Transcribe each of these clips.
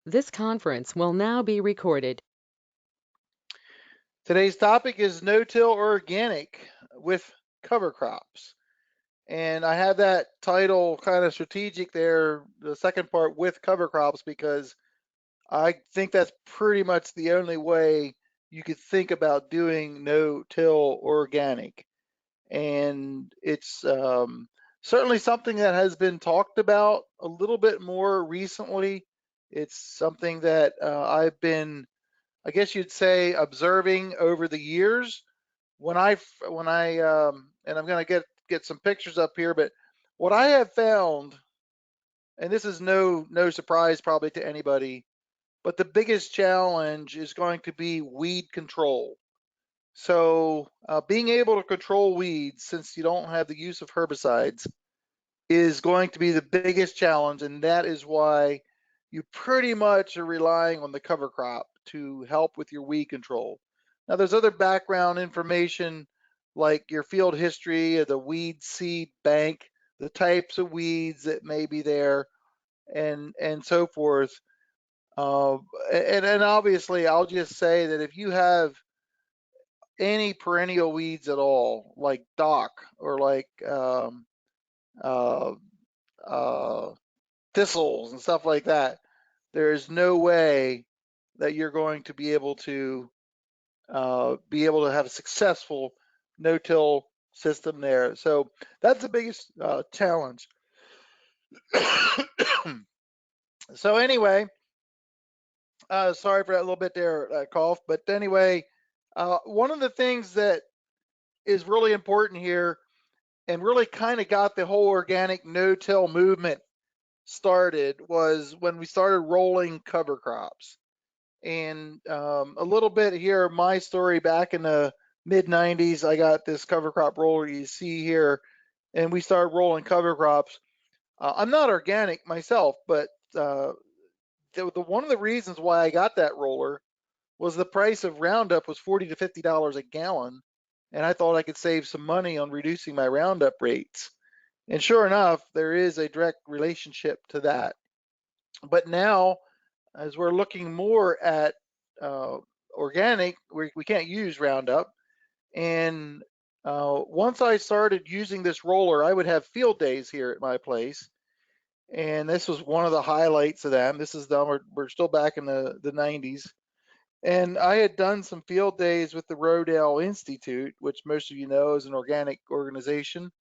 This conference will now be recorded. Today's topic is no-till organic with cover crops. And I have that title kind of strategic there, the second part with cover crops, because I think that's pretty much the only way you could think about doing no-till organic. And it's certainly something that has been talked about a little bit more recently. It's something that I've been, I guess you'd say, observing over the years. And I'm going to get some pictures up here, but what I have found, and this is no surprise probably to anybody, but the biggest challenge is going to be weed control. So being able to control weeds, since you don't have the use of herbicides, is going to be the biggest challenge, and that is why you pretty much are relying on the cover crop to help with your weed control. Now, there's other background information like your field history, the weed seed bank, the types of weeds that may be there, and so forth. Uh, and obviously, I'll just say that if you have any perennial weeds at all, like dock or like uh, uh, thistles and stuff like that, there is no way that you're going to be able to have a successful no-till system there. So that's the biggest challenge. So anyway, sorry for that little bit there, cough. But anyway, one of the things that is really important here and really kind of got the whole organic no-till movement started was when we started rolling cover crops. And a little bit here, my story back in the mid 90s, I got this cover crop roller you see here, and we started rolling cover crops. I'm not organic myself, but one of the reasons why I got that roller was the price of Roundup was $40 to $50 a gallon, and I thought I could save some money on reducing my Roundup rates. And sure enough, there is a direct relationship to that. But now, as we're looking more at organic, we can't use Roundup. And once I started using this roller, I would have field days here at my place. And this was one of the highlights of them. This is we're still back in the 90s. And I had done some field days with the Rodale Institute, which most of you know is an organic organization.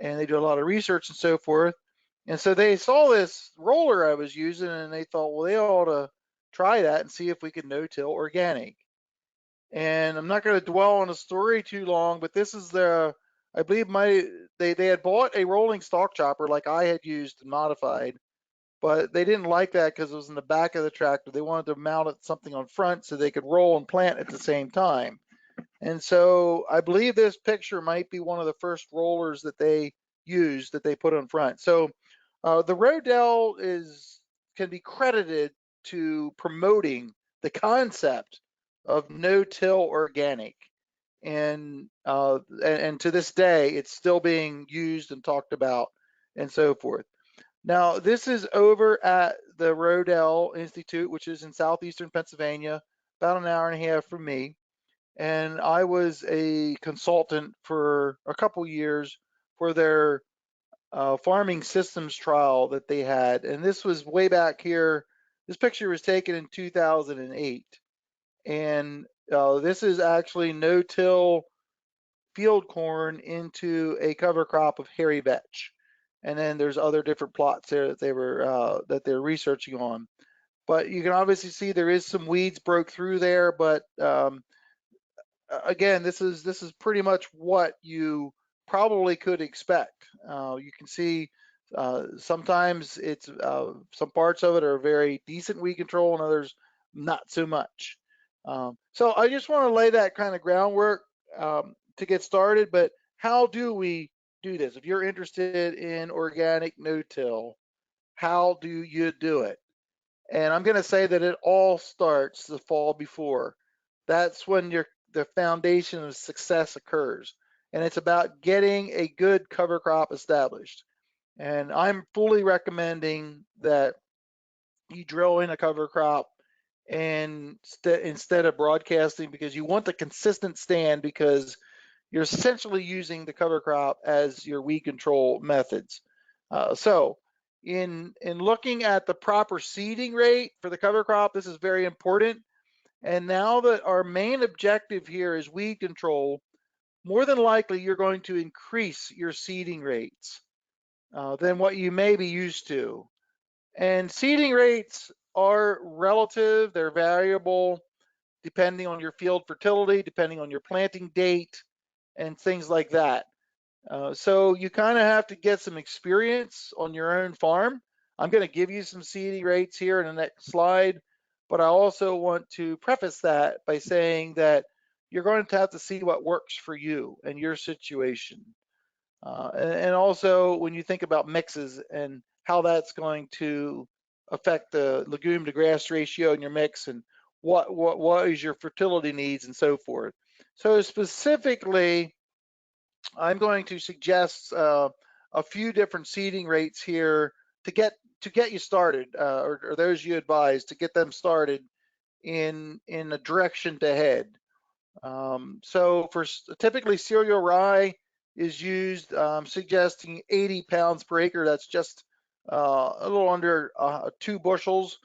And they do a lot of research and so forth. And so they saw this roller I was using and they thought, well, they ought to try that and see if we could no-till organic. And I'm not going to dwell on the story too long, but this is I believe they had bought a rolling stalk chopper like I had used and modified, but they didn't like that because it was in the back of the tractor. They wanted to mount it something on front so they could roll and plant at the same time. And so I believe this picture might be one of the first rollers that they used that they put on front. So the Rodale can be credited to promoting the concept of no-till organic, and to this day, it's still being used and talked about, and so forth. Now, this is over at the Rodale Institute, which is in southeastern Pennsylvania, about an hour and a half from me. And I was a consultant for a couple years for their farming systems trial that they had. And this was way back here. This picture was taken in 2008. And this is actually no-till field corn into a cover crop of hairy vetch. And then there's other different plots there that they're researching on. But you can obviously see there is some weeds broke through there, but again, this is pretty much what you probably could expect. You can see sometimes it's some parts of it are very decent weed control, and others not so much. So I just want to lay that kind of groundwork to get started. But how do we do this? If you're interested in organic no-till, how do you do it? And I'm going to say that it all starts the fall before. That's when the foundation of success occurs. And it's about getting a good cover crop established. And I'm fully recommending that you drill in a cover crop and instead of broadcasting, because you want the consistent stand, because you're essentially using the cover crop as your weed control methods. So in looking at the proper seeding rate for the cover crop, this is very important. And now that our main objective here is weed control, more than likely you're going to increase your seeding rates than what you may be used to. And seeding rates are relative, they're variable depending on your field fertility, depending on your planting date, and things like that. So you kind of have to get some experience on your own farm. I'm going to give you some seeding rates here in the next slide, but I also want to preface that by saying that you're going to have to see what works for you and your situation. And also when you think about mixes and how that's going to affect the legume to grass ratio in your mix, and what is your fertility needs and so forth. So specifically, I'm going to suggest a few different seeding rates here to get you started, or those you advise to get them started in a direction to head. So for typically cereal rye is used, suggesting 80 pounds per acre. That's just a little under 2 bushels.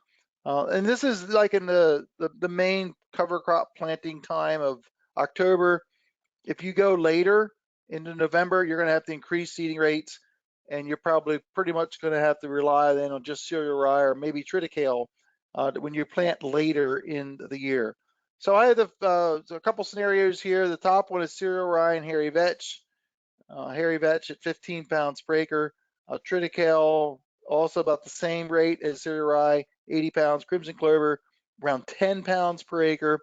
And this is like in the main cover crop planting time of October. If you go later into November, you're going to have to increase seeding rates, and you're probably pretty much going to have to rely then on just cereal rye or maybe triticale when you plant later in the year. So I have a couple scenarios here. The top one is cereal rye and hairy vetch. Hairy vetch at 15 pounds per acre. Triticale also about the same rate as cereal rye, 80 pounds. Crimson clover around 10 pounds per acre.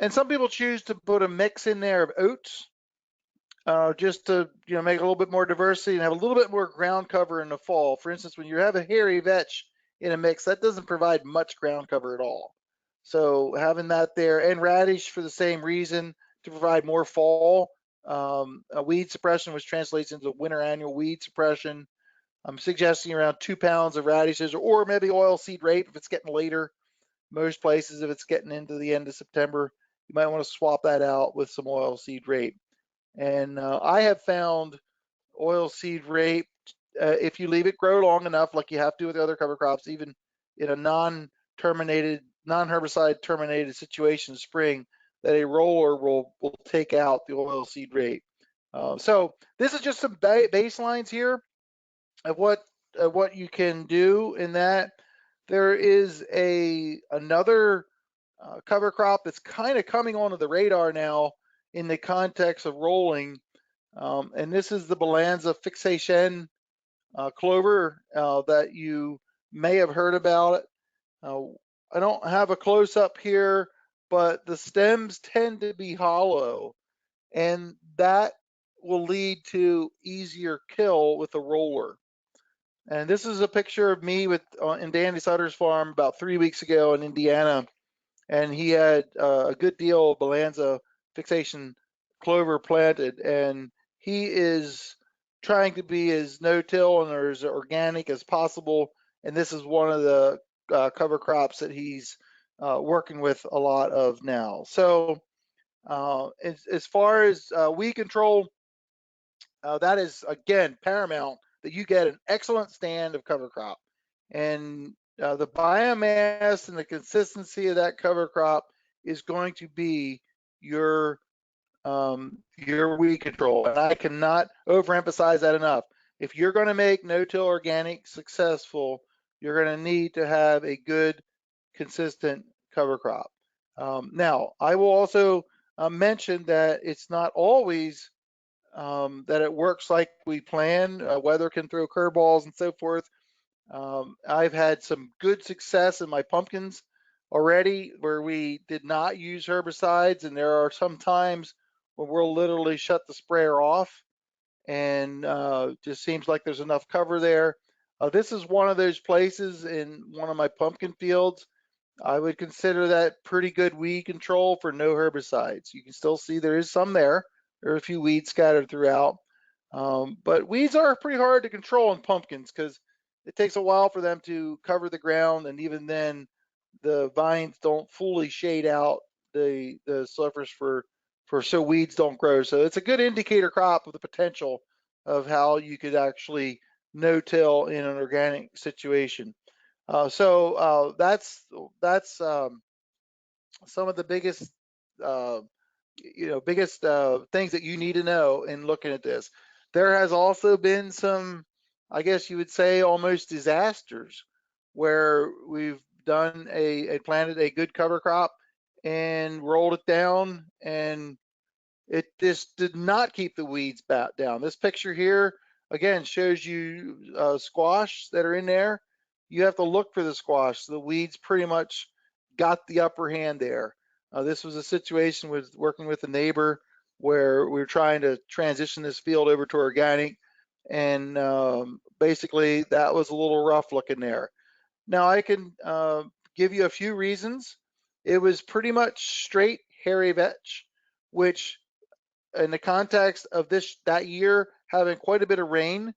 And some people choose to put a mix in there of oats, just to make a little bit more diversity and have a little bit more ground cover in the fall. For instance, when you have a hairy vetch in a mix, that doesn't provide much ground cover at all. So having that there, and radish for the same reason, to provide more fall weed suppression, which translates into winter annual weed suppression. I'm suggesting around 2 pounds of radishes, or maybe oilseed rape if it's getting later. Most places, if it's getting into the end of September, you might want to swap that out with some oilseed rape. And I have found oilseed rape, if you leave it grow long enough, like you have to with the other cover crops, even in a non-terminated, non-herbicide terminated situation in spring, that a roller will take out the oilseed rape. So this is just some baselines here of what you can do in that. There is another cover crop that's kind of coming onto the radar now in the context of rolling, and this is the Balansa-Fixation-Clover that you may have heard about it. I don't have a close-up here, but the stems tend to be hollow, and that will lead to easier kill with a roller. And this is a picture of me in Danny Sutter's farm about 3 weeks ago in Indiana, and he had a good deal of Balansa-Fixation-Clover planted, and he is trying to be as no-till and as organic as possible. And this is one of the cover crops that he's working with a lot of now. So as far as weed control, that is again paramount, that you get an excellent stand of cover crop, and the biomass and the consistency of that cover crop is going to be your weed control. And I cannot overemphasize that enough. If you're going to make no-till organic successful, you're going to need to have a good, consistent cover crop. Now, I will also mention that it's not always that it works like we plan. Weather can throw curveballs and so forth. I've had some good success in my pumpkins already where we did not use herbicides, and there are some times when we'll literally shut the sprayer off, and just seems like there's enough cover there. This is one of those places in one of my pumpkin fields. I would consider that pretty good weed control for no herbicides. You can still see there is some there. There are a few weeds scattered throughout. But weeds are pretty hard to control in pumpkins because it takes a while for them to cover the ground, and even then, the vines don't fully shade out the surface for so weeds don't grow. So it's a good indicator crop of the potential of how you could actually no-till in an organic situation. That's some of the biggest uh, biggest things that you need to know in looking at this. There has also been some, I guess you would say, almost disasters where we've done planted a good cover crop and rolled it down, and it just did not keep the weeds back down. This picture here, again, shows you squash that are in there. You have to look for the squash. The weeds pretty much got the upper hand there. This was a situation with working with a neighbor where we were trying to transition this field over to organic, and basically that was a little rough looking there. Now I can give you a few reasons. It was pretty much straight hairy vetch, which in the context of that year having quite a bit of rain,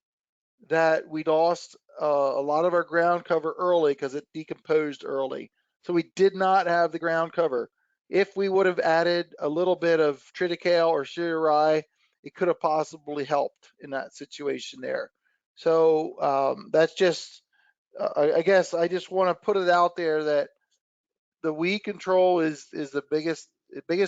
that we lost a lot of our ground cover early because it decomposed early. So we did not have the ground cover. If we would have added a little bit of triticale or sugar rye, it could have possibly helped in that situation there. So that's just, I guess I just want to put it out there that the weed control is the biggest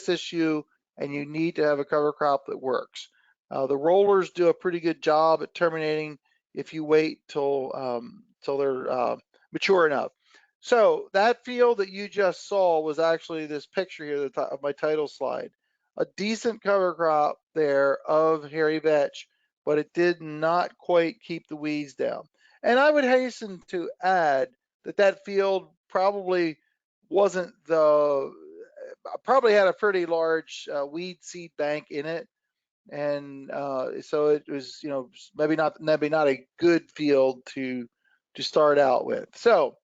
issue, and you need to have a cover crop that works. The rollers do a pretty good job at terminating if you wait till they're mature enough. So that field that you just saw was actually this picture here of my title slide. A decent cover crop there of hairy vetch, but it did not quite keep the weeds down. And I would hasten to add that that field probably had a pretty large weed seed bank in it, and so it was, maybe not a good field to start out with. So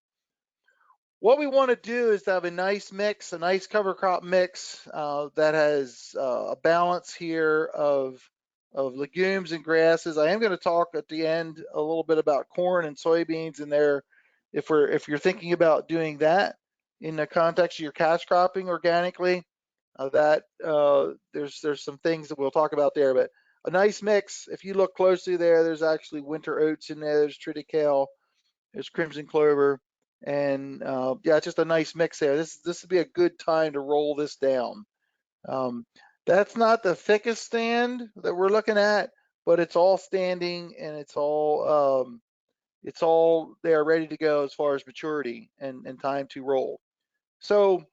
what we want to do is to have a nice mix, a nice cover crop mix that has a balance here of legumes and grasses. I am going to talk at the end a little bit about corn and soybeans in there, if you're thinking about doing that in the context of your cash cropping organically. There's some things that we'll talk about there, but a nice mix. If you look closely there, there's actually winter oats in there. There's triticale, there's crimson clover, and yeah, just a nice mix there. This would be a good time to roll this down. Um, that's not the thickest stand that we're looking at, but it's all standing, and it's all there ready to go as far as maturity and time to roll. So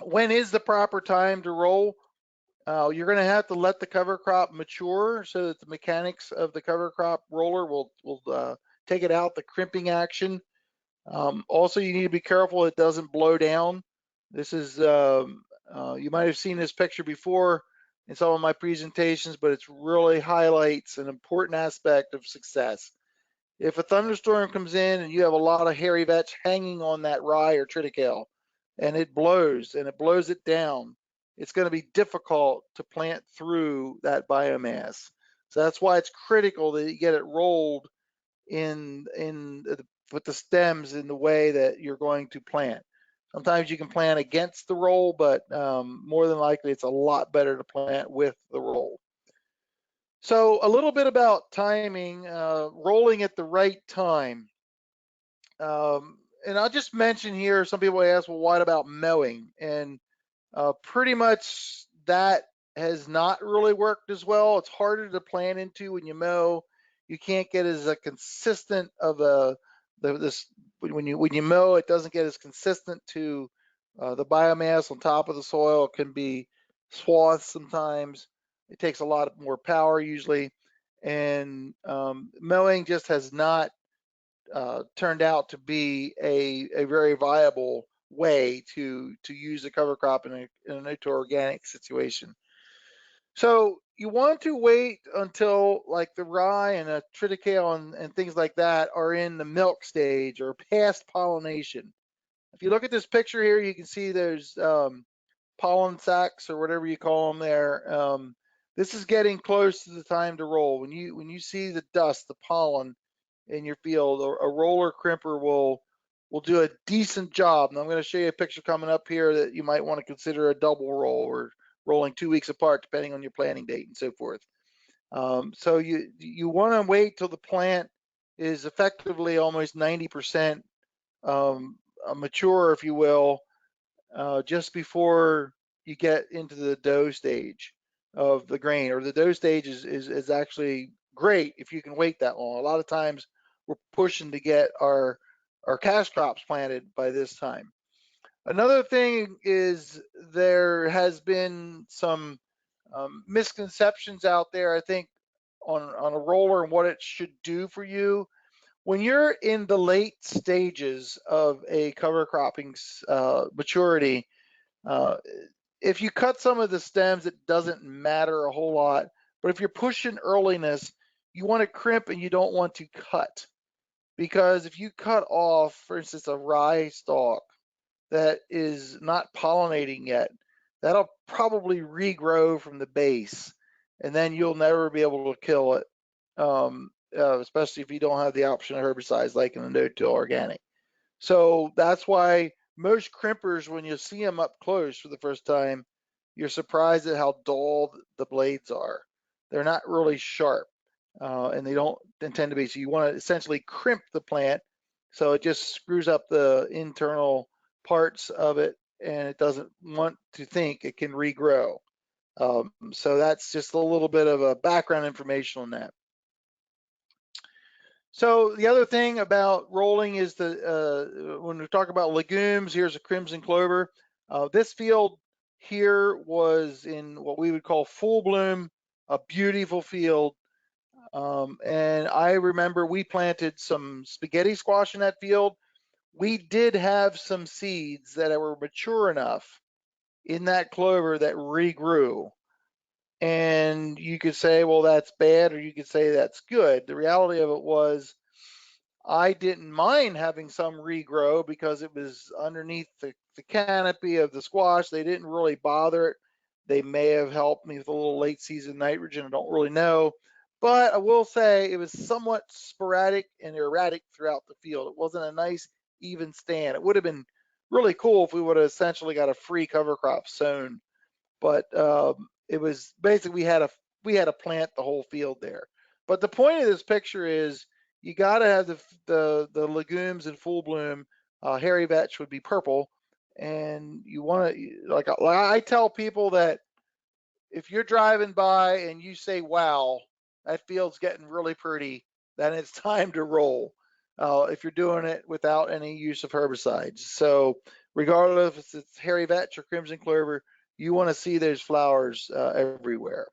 when is the proper time to roll? You're going to have to let the cover crop mature so that the mechanics of the cover crop roller will take it out, the crimping action. Also, you need to be careful it doesn't blow down. This is, you might have seen this picture before in some of my presentations, but it really highlights an important aspect of success. If a thunderstorm comes in and you have a lot of hairy vetch hanging on that rye or triticale, and it blows it down, it's going to be difficult to plant through that biomass. So that's why it's critical that you get it rolled with the stems in the way that you're going to plant. Sometimes you can plant against the roll, but more than likely it's a lot better to plant with the roll. So a little bit about timing, rolling at the right time. And I'll just mention here, some people ask, well, what about mowing? And pretty much that has not really worked as well. It's harder to plant into when you mow. You can't get as a consistent of when you mow, it doesn't get as consistent to the biomass on top of the soil. It can be swaths sometimes. It takes a lot more power usually, and mowing just has not turned out to be a very viable way to use a cover crop in a no-till organic situation. So you want to wait until like the rye and a triticale and things like that are in the milk stage or past pollination. If you look at this picture here, you can see there's pollen sacs or whatever you call them there. This is getting close to the time to roll. When you see the dust, the pollen, in your field, a roller crimper will do a decent job. And I'm going to show you a picture coming up here that you might want to consider a double roll or rolling 2 weeks apart, depending on your planting date and so forth. So you want to wait till the plant is effectively almost 90% mature, if you will, just before you get into the dough stage of the grain. Or the dough stage is actually great if you can wait that long. A lot of times we're pushing to get our cash crops planted by this time. Another thing is there has been some misconceptions out there, I think, on a roller and what it should do for you. When you're in the late stages of a cover cropping maturity, uh, if you cut some of the stems, it doesn't matter a whole lot. But if you're pushing earliness, you want to crimp and you don't want to cut. Because if you cut off, for instance, a rye stalk that is not pollinating yet, that'll probably regrow from the base, and then you'll never be able to kill it, especially if you don't have the option of herbicides like in the no-till organic. So that's why most crimpers, when you see them up close for the first time, you're surprised at how dull the blades are. They're not really sharp, and they don't intend to be. So you want to essentially crimp the plant so it just screws up the internal parts of it, and it doesn't want to think it can regrow. So that's just a little bit of a background information on that. So the other thing about rolling is when we talk about legumes, here's a crimson clover. This field here was in what we would call full bloom, a beautiful field. And I remember we planted some spaghetti squash in that field. We did have some seeds that were mature enough in that clover that regrew. And you could say, well, that's bad, or you could say that's good. The reality of it was, I didn't mind having some regrow because it was underneath the canopy of the squash. They didn't really bother it. They may have helped me with a little late season nitrogen. I don't really know. But I will say it was somewhat sporadic and erratic throughout the field. It wasn't a nice, even stand. It would have been really cool if we would have essentially got a free cover crop sown. But it was basically we had to plant the whole field there. But the point of this picture is you got to have the legumes in full bloom. Hairy vetch would be purple, and you want to like I tell people that if you're driving by and you say, "Wow, that field's getting really pretty," then it's time to roll. If you're doing it without any use of herbicides. So regardless if it's hairy vetch or crimson clover, you want to see those flowers everywhere.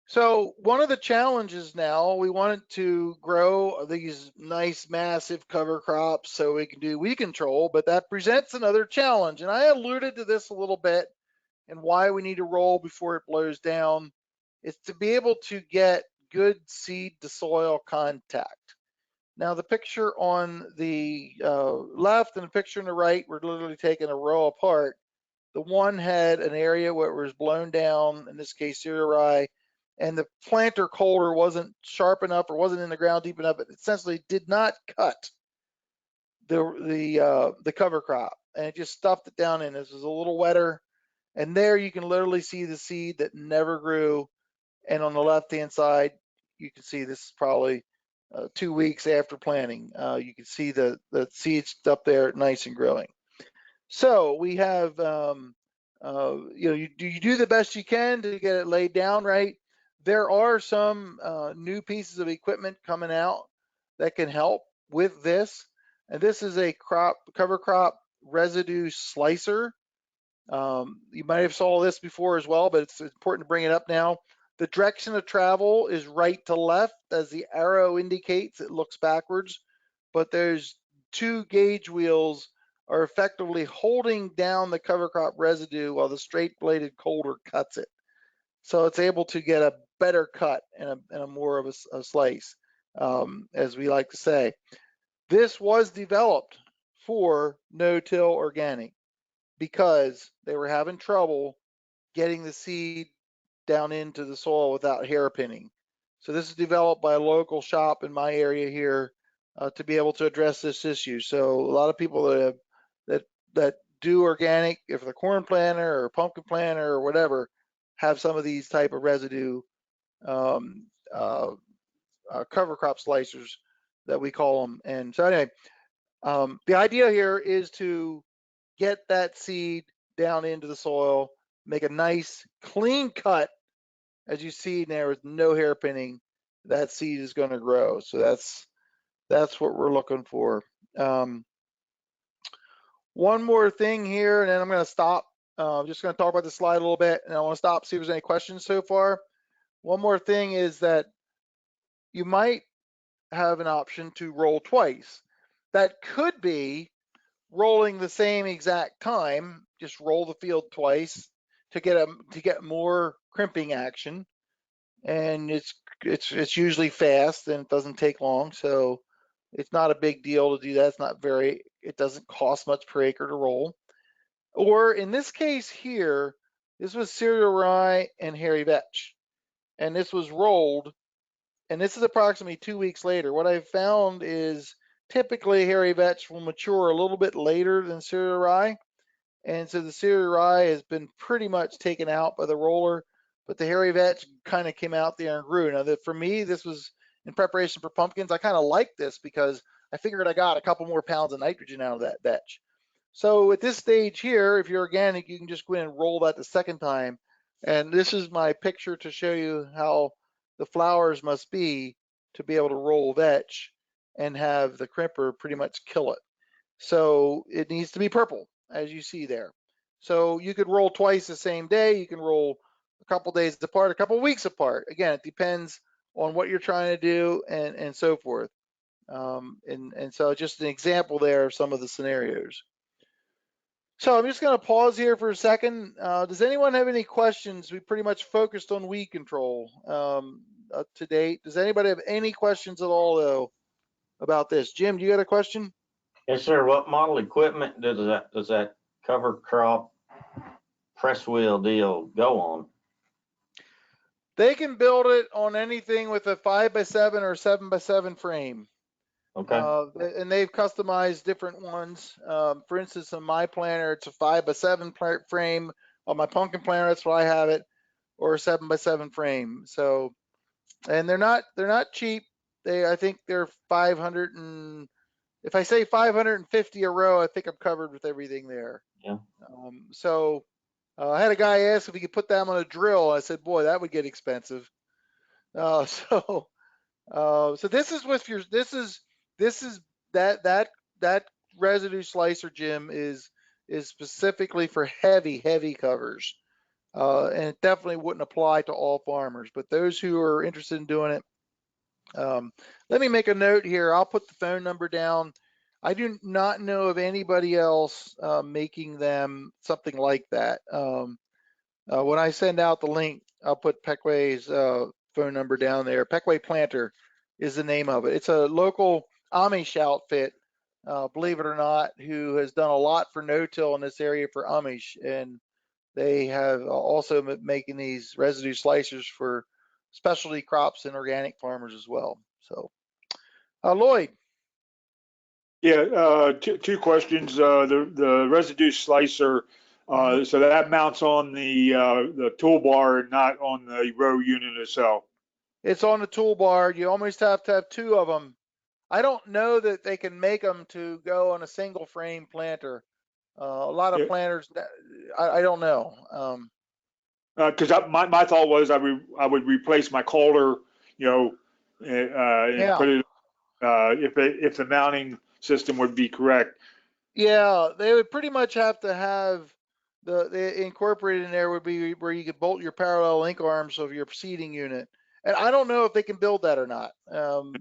So one of the challenges now, we wanted to grow these nice massive cover crops so we can do weed control, but that presents another challenge. And I alluded to this a little bit and why we need to roll before it blows down is to be able to get good seed to soil contact. Now the picture on the left and the picture on the right, we're literally taking a row apart. The one had an area where it was blown down, in this case cereal rye, and the planter coulter wasn't sharp enough or wasn't in the ground deep enough. It essentially did not cut the cover crop, and it just stuffed it down in. This was a little wetter, and there you can literally see the seed that never grew. And on the left-hand side, you can see this is probably 2 weeks after planting. You can see the seeds up there, nice and growing. So we have, you do the best you can to get it laid down right. There are some new pieces of equipment coming out that can help with this. And this is a cover crop residue slicer. You might have saw this before as well, but it's important to bring it up now. The direction of travel is right to left. As the arrow indicates, it looks backwards, but there's 2 gauge wheels are effectively holding down the cover crop residue while the straight bladed coulter cuts it. So it's able to get a better cut and a more of a slice, as we like to say. This was developed for no-till organic because they were having trouble getting the seed down into the soil without hairpinning. So this is developed by a local shop in my area here to be able to address this issue. So a lot of people that do organic, if they're corn planter or pumpkin planter or whatever, have some of these type of residue um, uh, cover crop slicers that we call them. And so anyway, the idea here is to get that seed down into the soil, make a nice clean cut. As you see there with no hairpinning, that seed is going to grow. So that's what we're looking for. One more thing here, and then I'm going to stop. I'm just going to talk about the slide a little bit, and I want to stop, see if there's any questions so far. One more thing is that you might have an option to roll twice. That could be rolling the same exact time, just roll the field twice to get more crimping action, and it's usually fast and it doesn't take long, so it's not a big deal to do that. It doesn't cost much per acre to roll. Or in this case here, this was cereal rye and hairy vetch, and this was rolled, and this is approximately 2 weeks later. What I've found is typically hairy vetch will mature a little bit later than cereal rye, and so the cereal rye has been pretty much taken out by the roller, but the hairy vetch kind of came out there and grew. Now, for me, this was in preparation for pumpkins. I kind of like this because I figured I got a couple more pounds of nitrogen out of that vetch. So at this stage here, if you're organic, you can just go in and roll that the second time. And this is my picture to show you how the flowers must be to be able to roll vetch and have the crimper pretty much kill it. So it needs to be purple, as you see there. So you could roll twice the same day. You can roll a couple days apart, a couple weeks apart. Again, it depends on what you're trying to do and so forth. And so just an example there of some of the scenarios. So I'm just going to pause here for a second. Does anyone have any questions? We pretty much focused on weed control to date. Does anybody have any questions at all, though, about this? Jim, do you got a question? Yes, sir. What model equipment does that cover crop press wheel deal go on? They can build it on anything with a 5x7 or 7x7 frame. Okay. And they've customized different ones. For instance, on my planter, it's a 5x7 frame. On my pumpkin planter, that's why I have it, or a 7x7 frame. So, and they're not cheap. I think they're 500 and if I say 550 a row, I think I'm covered with everything there. Yeah. I had a guy ask if he could put them on a drill. I said, boy, that would get expensive. So this is with your this is that residue slicer, Jim, is specifically for heavy covers, and it definitely wouldn't apply to all farmers. But those who are interested in doing it, let me make a note here. I'll put the phone number down. I do not know of anybody else making them something like that. When I send out the link, I'll put Peckway's phone number down there. Peckway Planter is the name of it. It's a local Amish outfit, believe it or not, who has done a lot for no-till in this area for Amish, and they have also making these residue slicers for specialty crops and organic farmers as well. So, Lloyd. Yeah, two questions. The residue slicer, so that mounts on the toolbar and not on the row unit itself. It's on the toolbar. You almost have to have two of them. I don't know that they can make them to go on a single frame planter. A lot of planters, I don't know. Because my thought was I would replace my coulter, and put it if the mounting system would be correct. Yeah, they would pretty much have to have the incorporated in there would be where you could bolt your parallel link arms of your seeding unit. And I don't know if they can build that or not.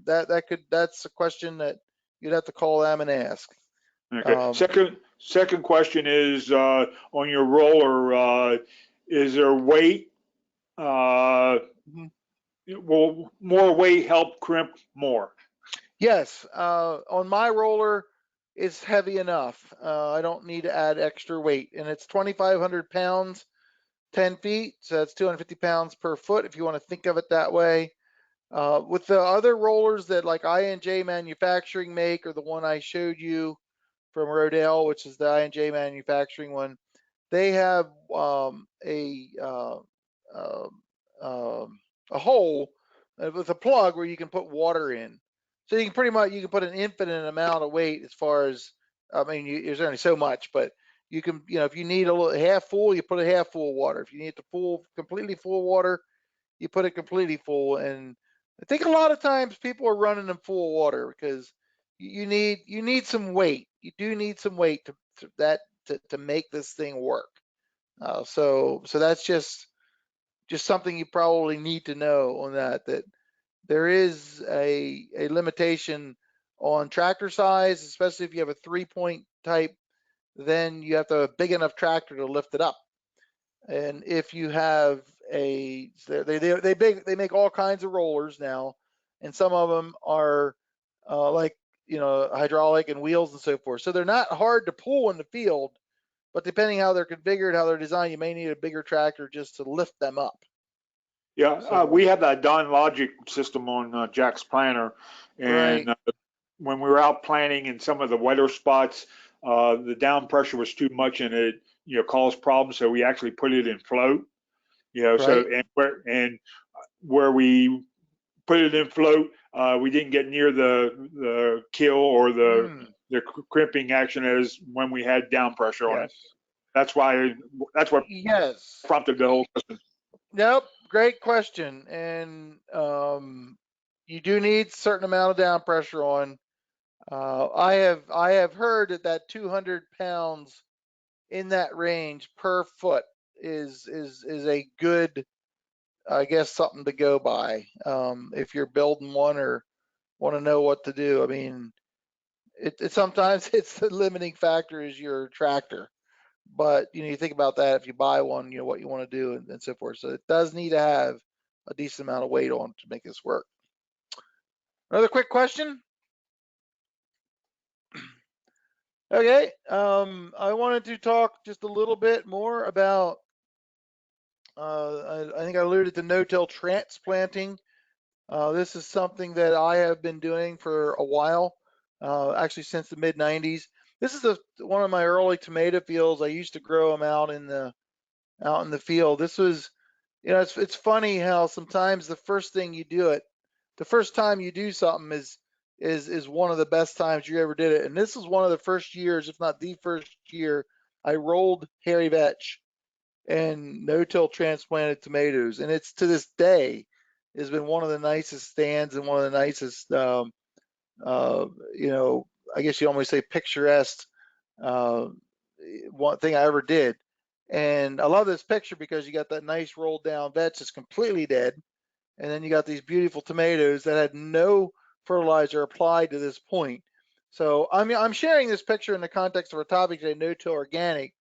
That's a question that you'd have to call them and ask. Okay. Second question is on your roller. Is there weight? Will more weight help crimp more? Yes. On my roller, it's heavy enough. I don't need to add extra weight, and it's 2,500 pounds, 10 feet. So that's 250 pounds per foot if you want to think of it that way. With the other rollers that like I&J Manufacturing make, or the one I showed you from Rodale, which is the I&J Manufacturing one, they have um, a hole with a plug where you can put water in. So you can pretty much, you can put an infinite amount of weight as far as, I mean, there's only so much, but you can, you know, if you need a little half full, you put a half full of water. If you need it to completely full of water, you put it completely full. And I think a lot of times people are running them full of water because you need some weight. You do need some weight to make this thing work. So that's just something you probably need to know on that there is a limitation on tractor size, especially if you have a 3-point type, then you have to have a big enough tractor to lift it up. And if you have they make all kinds of rollers now, and some of them are like, you know, hydraulic and wheels and so forth. So they're not hard to pull in the field, but depending how they're configured, how they're designed, you may need a bigger tractor just to lift them up. Yeah, So, we have that Don Logic system on Jack's planter, right, and when we were out planting in some of the wetter spots, the down pressure was too much and it, you know, caused problems. So we actually put it in float, you know, so, right. and where we put it in float, we didn't get near the kill or Hmm. the crimping action as when we had down pressure on it. Yes. That's what Yes. prompted the whole question. Nope. Great question. And you do need a certain amount of down pressure on. I have heard that 200 pounds in that range per foot is a good, I guess, something to go by if you're building one or want to know what to do. I mean, it sometimes it's the limiting factor is your tractor, but you know, you think about that if you buy one, you know what you want to do and so forth. So it does need to have a decent amount of weight on to make this work. Another quick question. Okay, I wanted to talk just a little bit more about. I think I alluded to no-till transplanting. This is something that I have been doing for a while, actually since the mid 90s. This is one of my early tomato fields. I used to grow them out in the field. This was, you know, it's funny how sometimes the first thing you do it, the first time you do something is one of the best times you ever did it. And this was one of the first years, if not the first year, I rolled hairy vetch and no-till transplanted tomatoes, and it's to this day has been one of the nicest stands and one of the nicest, you know, I guess you almost say picturesque uh, one thing I ever did. And I love this picture because you got that nice rolled down vetch that's completely dead, and then you got these beautiful tomatoes that had no fertilizer applied to this point. So I'm sharing this picture in the context of our topic today, no-till organic.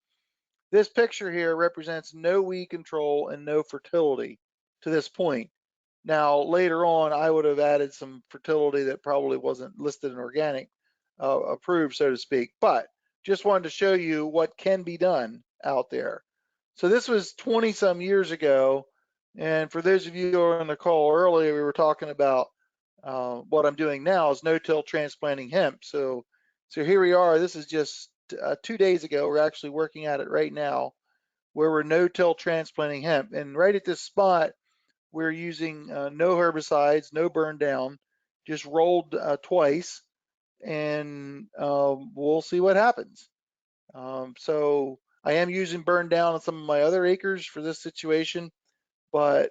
This picture here represents no weed control and no fertility to this point. Now, later on, I would have added some fertility that probably wasn't listed in organic approved, so to speak, but just wanted to show you what can be done out there. So this was 20 some years ago. And for those of you who were on the call earlier, we were talking about what I'm doing now is no-till transplanting hemp. So here we are. This is just 2 days ago. We're actually working at it right now, where we're no-till transplanting hemp. And right at this spot, we're using no herbicides, no burn down, just rolled twice, and we'll see what happens. So I am using burn down on some of my other acres for this situation, but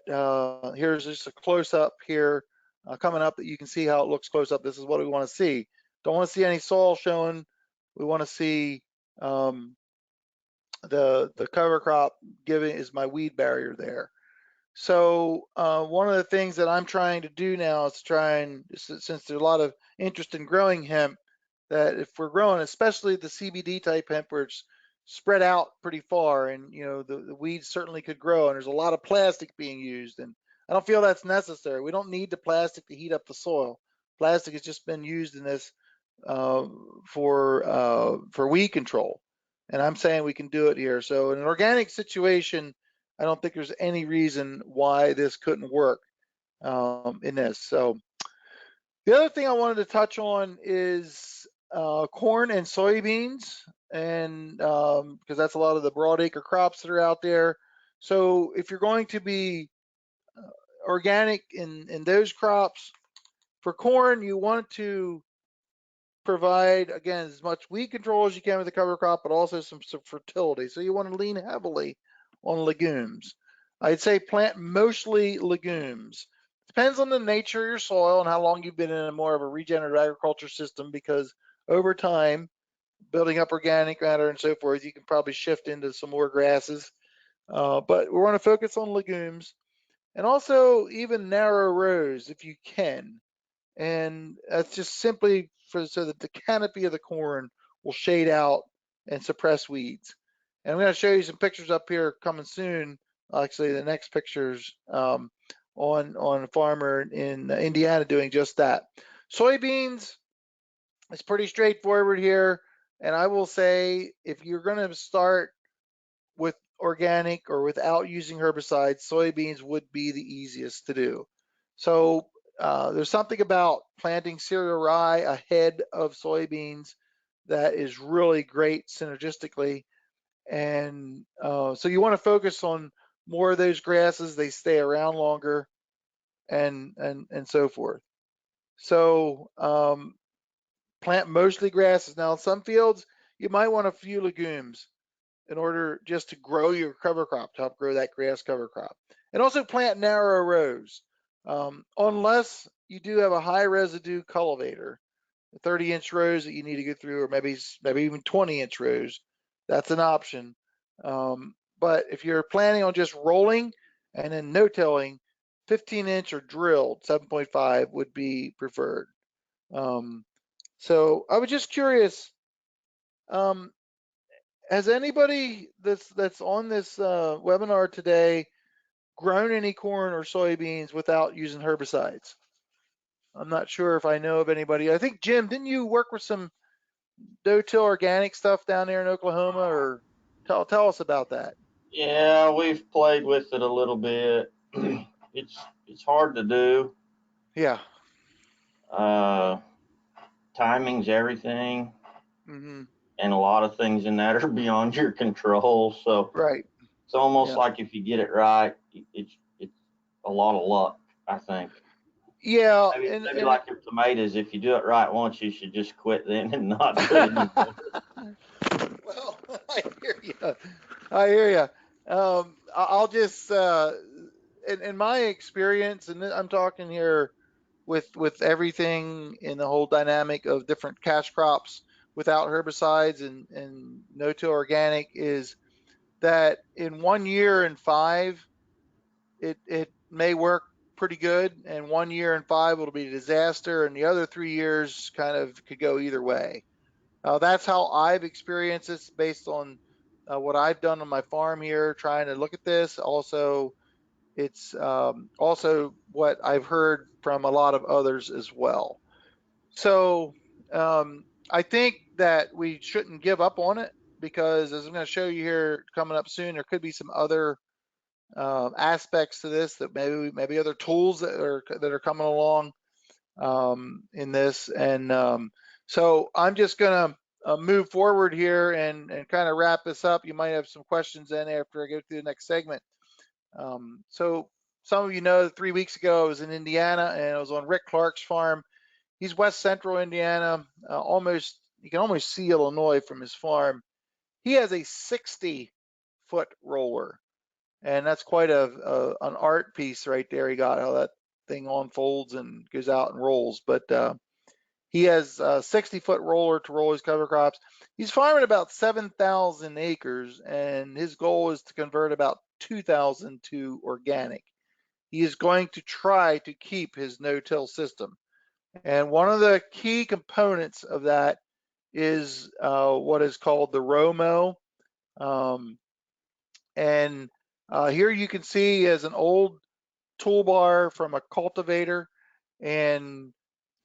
here's just a close up here coming up that you can see how it looks close up. This is what we want to see. Don't want to see any soil showing. We want to see the cover crop giving is my weed barrier there. So one of the things that I'm trying to do now is try and, since there's a lot of interest in growing hemp, that if we're growing, especially the CBD type hemp where it's spread out pretty far, and you know the weeds certainly could grow, and there's a lot of plastic being used, and I don't feel that's necessary. We don't need the plastic to heat up the soil. Plastic has just been used in this uh, for weed control, and I'm saying we can do it here. So in an organic situation, I don't think there's any reason why this couldn't work. in this. So the other thing I wanted to touch on is corn and soybeans, and because that's a lot of the broadacre crops that are out there. So if you're going to be organic in those crops, for corn, you want to provide, again, as much weed control as you can with the cover crop, but also some fertility. So you want to lean heavily on legumes. I'd say plant mostly legumes. Depends on the nature of your soil and how long you've been in a more of a regenerative agriculture system, because over time, building up organic matter and so forth, you can probably shift into some more grasses. But we want to focus on legumes, and also even narrow rows if you can. And that's just simply so that the canopy of the corn will shade out and suppress weeds. And I'm going to show you some pictures up here coming soon. Actually, the next pictures on a farmer in Indiana doing just that. Soybeans, it's pretty straightforward here. And I will say, if you're going to start with organic or without using herbicides, soybeans would be the easiest to do. So there's something about planting cereal rye ahead of soybeans that is really great synergistically. And so you want to focus on more of those grasses. They stay around longer, and so forth. So plant mostly grasses. Now in some fields, you might want a few legumes in order just to grow your cover crop, to help grow that grass cover crop. And also plant narrow rows. Unless you do have a high residue cultivator, 30-inch rows that you need to go through, or maybe even 20-inch rows, that's an option. But if you're planning on just rolling and then no-tilling, 15-inch or drilled 7.5 would be preferred. So I was just curious, has anybody that's on this webinar today grown any corn or soybeans without using herbicides? I'm not sure if I know of anybody. I think, Jim, didn't you work with some no-till organic stuff down there in Oklahoma? Or tell us about that. Yeah, we've played with it a little bit. It's hard to do. Yeah. Timing's everything, Mm-hmm. and a lot of things in that are beyond your control. So Right. it's almost Yeah. like if you get it right, it's a lot of luck, I think. Yeah. Maybe like your tomatoes, if you do it right once, you should just quit then and not do it anymore. Well, I hear you. I hear you. I'll just, in my experience, and I'm talking here with everything in the whole dynamic of different cash crops without herbicides and no-till organic, is that in 1 year and 5, it may work pretty good, and 1 year and 5 it'll be a disaster, and the other 3 years kind of could go either way. That's how I've experienced this based on what I've done on my farm here, trying to look at this. Also, it's also what I've heard from a lot of others as well. So I think that we shouldn't give up on it, because as I'm going to show you here coming up soon, there could be some other aspects to this, that maybe other tools that are coming along in this. And so I'm just going to move forward here and kind of wrap this up. You might have some questions then after I go through the next segment. So some of you know that 3 weeks ago I was in Indiana, and I was on Rick Clark's farm. He's west central Indiana, you can almost see Illinois from his farm. He has a 60-foot roller, and that's quite an art piece right there. He got how that thing unfolds and goes out and rolls. But he has a 60-foot roller to roll his cover crops. He's farming about 7,000 acres, and his goal is to convert about 2,000 to organic. He is going to try to keep his no-till system. And one of the key components of that is what is called the row mow. And here you can see as an old toolbar from a cultivator, and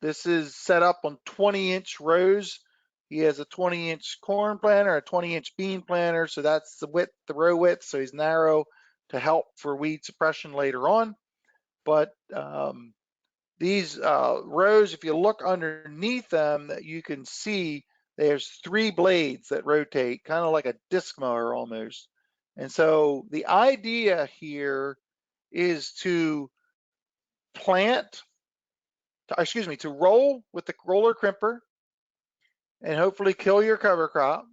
this is set up on 20-inch rows. He has a 20-inch corn planter, a 20-inch bean planter, so that's the row width, so he's narrow to help for weed suppression later on. but these rows, if you look underneath them, that you can see there's 3 blades that rotate, kind of like a disc mower almost. And so the idea here is to to roll with the roller crimper and hopefully kill your cover crop,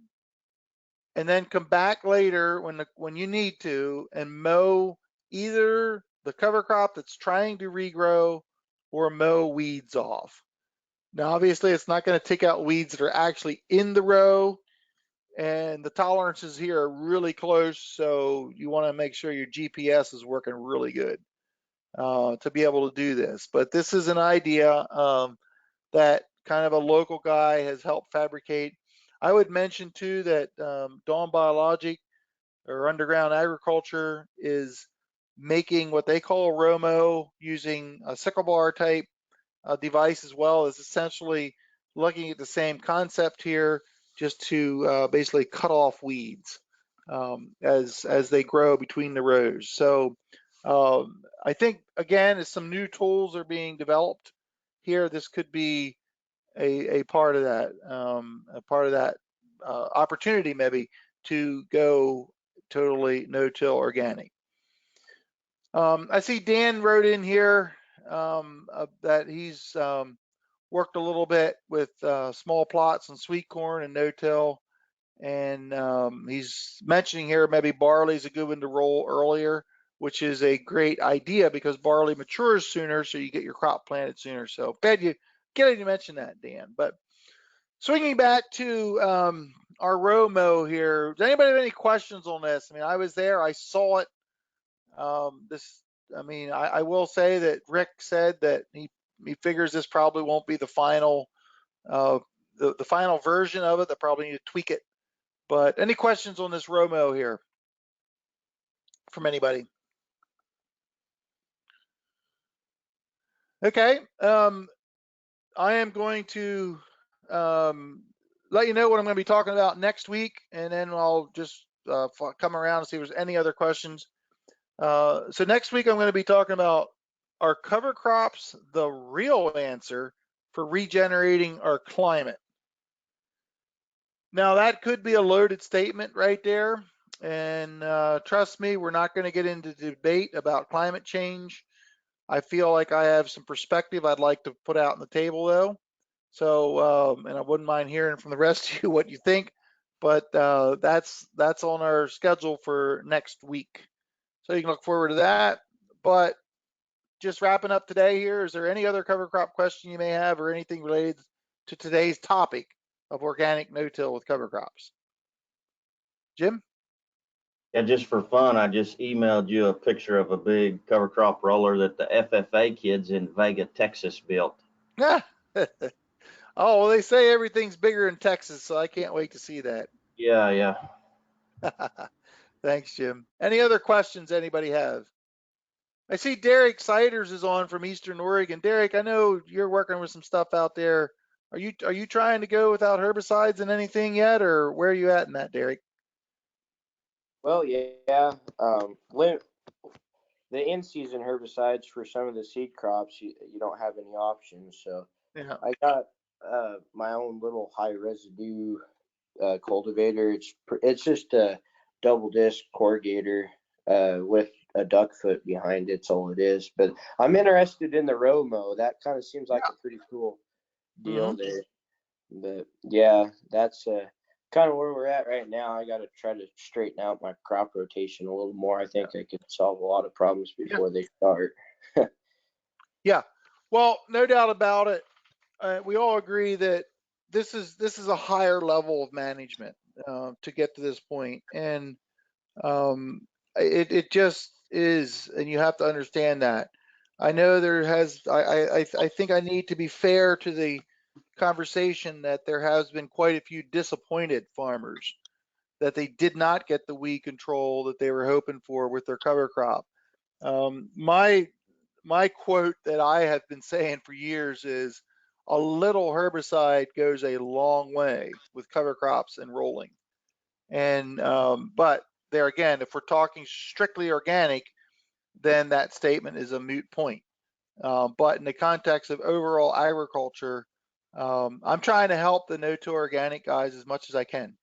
and then come back later when you need to and mow either the cover crop that's trying to regrow or mow weeds off. Now, obviously, it's not going to take out weeds that are actually in the row, and the tolerances here are really close, so you want to make sure your GPS is working really good to be able to do this. But this is an idea that kind of a local guy has helped fabricate. I would mention too that Dawn Biologic or Underground Agriculture is making what they call a Romo using a sickle bar type device as well. Is essentially looking at the same concept here, just to basically cut off weeds as they grow between the rows. So I think again, as some new tools are being developed here, this could be a part of that opportunity maybe to go totally no-till organic. I see Dan wrote in here that he's worked a little bit with small plots and sweet corn and no-till, and he's mentioning here maybe barley is a good one to roll earlier, which is a great idea because barley matures sooner, so you get your crop planted sooner. So glad you mentioned that, Dan. But swinging back to our row mow here, does anybody have any questions on this? I mean, I was there, I saw it. I will say that Rick said that he figures this probably won't be the final the final version of it. They probably need to tweak it. But any questions on this row mow here from anybody? Okay. I am going to let you know what I'm going to be talking about next week, and then I'll just come around and see if there's any other questions. So next week I'm going to be talking about, are cover crops the real answer for regenerating our climate? Now that could be a loaded statement right there, and trust me, we're not going to get into debate about climate change. I feel like I have some perspective I'd like to put out on the table though. So, and I wouldn't mind hearing from the rest of you what you think, but that's on our schedule for next week. So you can look forward to that. But just wrapping up today here, is there any other cover crop question you may have or anything related to today's topic of organic no-till with cover crops? Jim? Yeah, just for fun, I just emailed you a picture of a big cover crop roller that the FFA kids in Vega, Texas built. Oh, well, they say everything's bigger in Texas, so I can't wait to see that. Yeah. Thanks, Jim. Any other questions anybody have? I see Derek Siders is on from Eastern Oregon. Derek, I know you're working with some stuff out there. Are you trying to go without herbicides and anything yet, or where are you at in that, Derek? Well, yeah. When the in-season herbicides for some of the seed crops, you don't have any options. So Yeah. I got my own little high residue cultivator. It's just a double disc corrugator with a duck foot behind it's all it is. But I'm interested in the Romo. That kind of seems like a pretty cool deal there. But yeah, that's kind of where we're at right now. I got to try to straighten out my crop rotation a little more. I think I could solve a lot of problems before they start. Yeah, well, no doubt about it. We all agree that this is a higher level of management to get to this point, and it just is, and you have to understand that. I know there has. I think I need to be fair to the conversation that there has been quite a few disappointed farmers that they did not get the weed control that they were hoping for with their cover crop. My quote that I have been saying for years is, a little herbicide goes a long way with cover crops and rolling. And but there again, if we're talking strictly organic, then that statement is a moot point. But in the context of overall agriculture, I'm trying to help the no to organic guys as much as I can.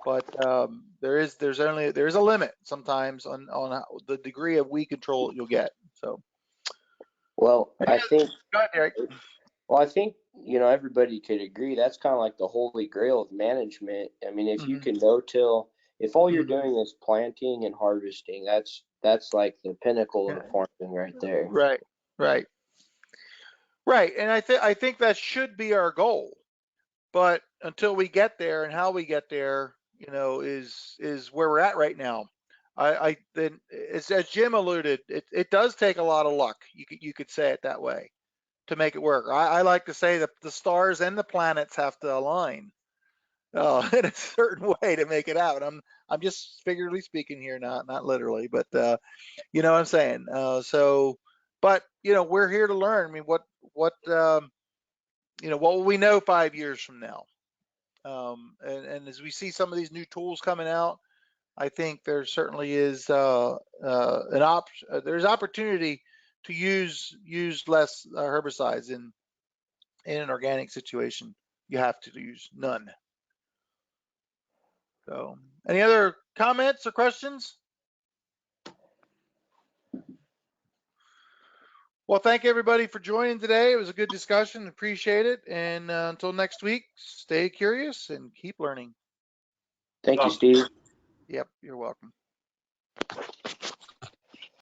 But there's a limit sometimes on the degree of weed control you'll get. So, Well, I think, go ahead, Eric. well, I think, you know, everybody could agree that's kind of like the holy grail of management. I mean, if you can no-till, if all you're doing is planting and harvesting, that's like the pinnacle of farming right there. Right. And I think that should be our goal. But until we get there, and how we get there, you know, is where we're at right now. Then as Jim alluded, it does take a lot of luck. You could say it that way to make it work. I like to say that the stars and the planets have to align in a certain way to make it happen. I'm just figuratively speaking here, not literally, but you know what I'm saying. But you know, we're here to learn. I mean, what you know, what will we know 5 years from now? And as we see some of these new tools coming out, I think there certainly is there's opportunity to use less herbicides in an organic situation. You have to use none. So, any other comments or questions? Well, thank everybody for joining today. It was a good discussion. Appreciate it. And until next week, stay curious and keep learning. Thank you, Steve. Yep, you're welcome.